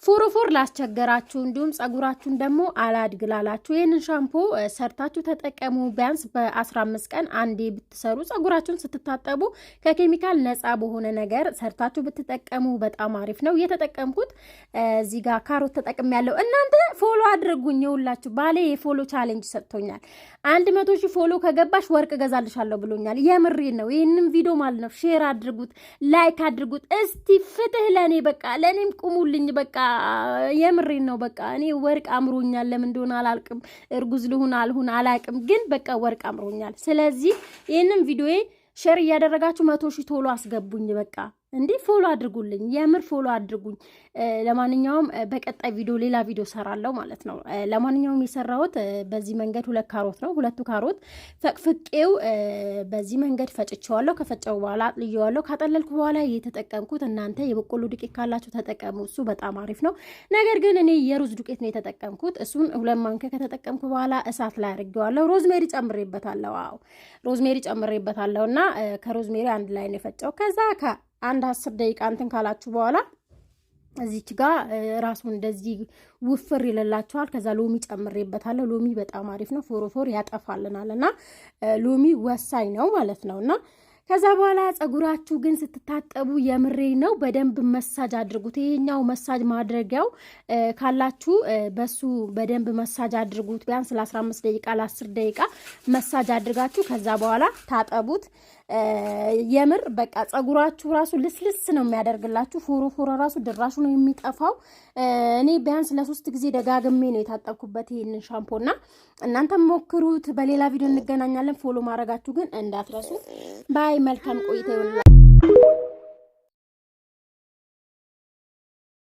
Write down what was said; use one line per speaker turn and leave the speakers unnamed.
ፎሮፎር ላስቸገራችሁ እንዲሁም ጸጉራችሁን ደግሞ አላድግላላችሁ ይሄንን ሻምፖ ሰርታችሁ ተጠቀሙ። ቢያንስ በ15 ቀን አንዴ ብትሰሩ ጸጉራችሁን ስትታጠቡ ከኬሚካል ነፃ በሆነ ነገር ሰርታችሁ ብትጠቀሙ በጣም አሪፍ ነው። እየተጠቀምኩት እዚህ ጋር ካሮት ተጠቅሜያለሁ። እናንተ ፎሎ አድርጉኝ። ይውላችሁ ባሌ የፎሎ ቻሌንጅ ሰጥቶኛል። 100,000 ፎሎ ከገባሽ ወርቅ ገዛልሻለሁ ብሎኛል። የምሬን ነው። ይሄንን ቪዲዮ ማለት ነው ሼር አድርጉት፣ ላይክ አድርጉት። እስቲ ፍትህ ለኔ በቃ ለኔም ቁሙልኝ በቃ የምሬን ነው። በቃ እኔ ወርቅ አምሮኛል። ለምን እንደሆነ አላልቅም። እርጉዝ ልሁን አልሁን አላቅም፣ ግን በቃ ወርቅ አምሮኛል። ስለዚህ ይሄንን ቪዲዮ ሼር እያደረጋችሁ 100,000 ቶሎ አስገቡኝ። በቃ እንዴ ፎሎ አድርጉልኝ፣ የምር ፎሎ አድርጉኝ። ለማንኛውም በቀጣይ ቪዲዮ ሌላ ቪዲዮ ሰራለሁ ማለት ነው። ለማንኛውም የሰራሁት በዚህ መንገድ 2 ካሮት ነው። 2 ካሮት ፈቅፍቄው በዚህ መንገድ ፈጭቼዋለሁ። ከፈጨው በኋላ አጥልየዋለሁ። ካጠለልኩ በኋላ የተጠቀምኩት እናንተ የበቆሎ ዱቄት ካላችሁ ተጠቀሙ፣ እሱ በጣም አሪፍ ነው። ነገር ግን እኔ የሩዝ ዱቄት ነው የተጠቀምኩት። እሱን 2 ማንኪያ ከተጠቀምኩ በኋላ እሳት ላይ አድርጌዋለሁ። ሮዝሜሪ ጨምሬበታለሁ። አዎ ሮዝሜሪ ጨምሬበታለሁ እና ከሮዝሜሪ አንድ ላይ ነው የፈጨው። ከዛ አንድ 10 ደቂቃ እንትን ካላችሁ በኋላ እዚች ጋር ራሱን እንደዚህ ውፍር ይለላችኋል። ከዛ ሎሚ ጨምሬበታለሁ። ሎሚ በጣም አሪፍ ነው፣ ፎሮፎር ያጠፋልናልና ሎሚ ወሳኝ ነው ማለት ነውና ከዛ በኋላ ጸጉራችሁ ግን ስትታጠቡ የምሬ ነው በደንብ መሳጅ አድርጉት። ይሄኛው መሳጅ ማድረጊያው ካላችሁ በሱ በደንብ መሳጅ አድርጉት። ቢያንስ ለ15 ደቂቃ ለ10 ደቂቃ መሳጅ አድርጋችሁ ከዛ በኋላ ታጠቡት። የምር በቃ ጸጉራችሁ ራሱ ልስልስ ነው የሚያደርግላችሁ። ፎሮፎር ራሱ ድራሹ ነው የሚጠፋው። እኔ ቢያንስ ለ3 ጊዜ ደጋግሜ ነው የታጠብኩበት ይሄንን ሻምፖና እናንተም ሞክሩት። በሌላ ቪዲዮ እንገናኛለን። ፎሎ ማድረጋችሁ ግን እንዳትረሱ። ባይ መልካም ቆይታ ይሁንላችሁ።